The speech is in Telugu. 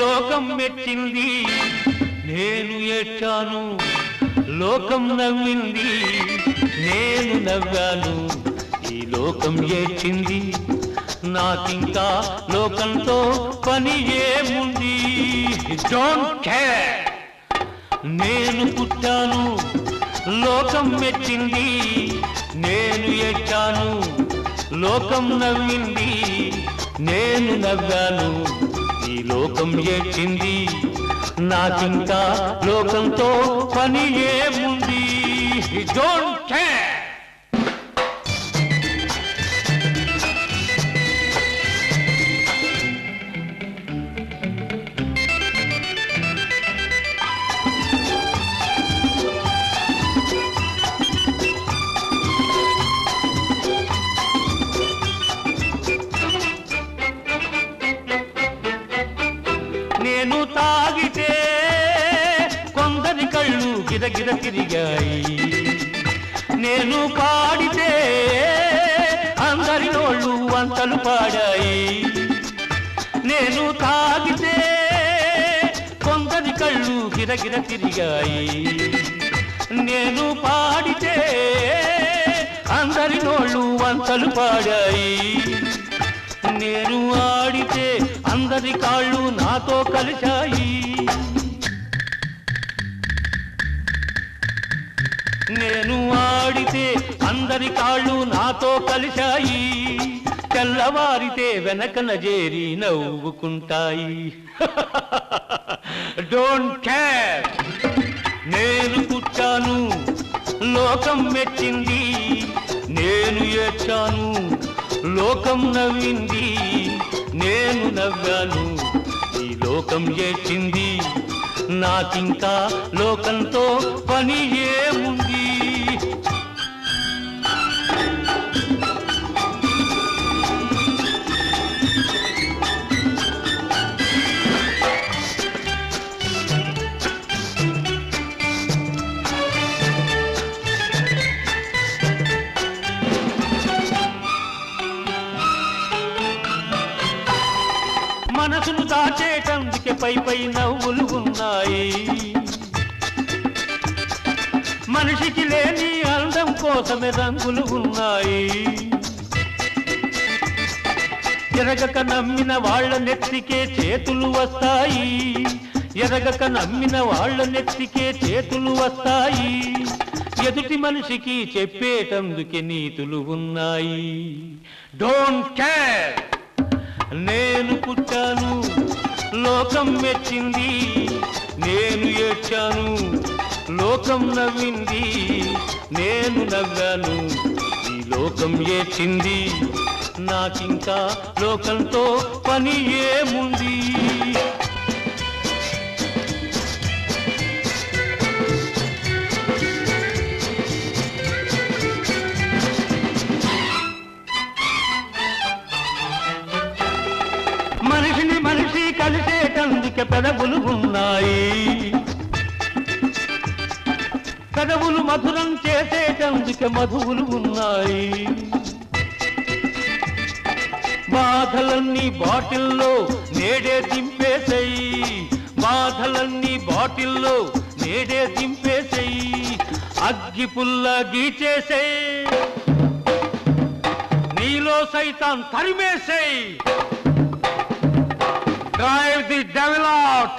లోకం మెచ్చింది, నేను ఏడ్చాను. లోకం నవ్వింది, నేను నవ్వాను. ఈ లోకం ఏడ్చింది, నాకింకా లోకంతో పని ఏముంది? Don't care. నేను పుట్టాను, లోకం మెచ్చింది, నేను ఏడ్చాను. లోకం నవ్వింది, నేను నవ్వాను. ఈ లోకం ఏడ్చింది, నాకింకా లోకంతో పని ఏముంది? Don't care. నేను తాగితే కొందరి కళ్ళు గిరగిర తిరిగాయి, నేను పాడితే అందరి నోళ్ళు వంతలు పాడాయి. నేను తాగితే కొందరి కళ్ళు గిరగిర తిరిగాయి, నేను పాడితే అందరి నోళ్ళు వంతలు పాడాయి. నేను ఆడితే అందరి కాళ్ళు నాతో కలిశాయి. నేను ఆడితే అందరి కాళ్ళు నాతో కలిశాయి. తెల్లవారితే వెనకన చేరి నవ్వుకుంటాయి. Don't care. నేను పుట్టాను, లోకం మెచ్చింది, నేను ఏడ్చాను. లోకం నవ్వింది, నేను నవ్వాను. ఈ లోకం ఏడ్చింది, నాకింకా లోకంతో పని ఏముంది? మనసును దాచేటందుకే పై పై నవ్వులు ఉన్నాయి. మనిషికి లేని అందం కోసమే రంగులు ఉన్నాయి. ఎరగక నమ్మిన వాళ్ళ నెత్తికే చేతులు వస్తాయి. ఎరగక నమ్మిన వాళ్ళ నెత్తికే చేతులు వస్తాయి. ఎదుటి మనిషికి చెప్పేటందుకే నీతులు ఉన్నాయి. Don't care. నేను పుట్టాను, లోకం మెచ్చింది, నేను ఏడ్చాను. లోకం నవ్వింది, నేను నవ్వాను. ఈ లోకం ఏడ్చింది, నాకింకా లోకంతో పని ఏముంది? మనిషిని మనిషి కలిసేటందుకే పెదవులు ఉన్నాయి. పెదవులు మధురం చేసేటందుకే మధువులు ఉన్నాయి. బాధలన్నీ బాటిల్లో నేడే దింపేసేయి. బాధలన్నీ బాటిల్లో నేడే దింపేసేయి. అగ్గి పుల్ల గీచేసేయి, నీలో సైతాన్ తరిమేసేయి. Drive the devil out!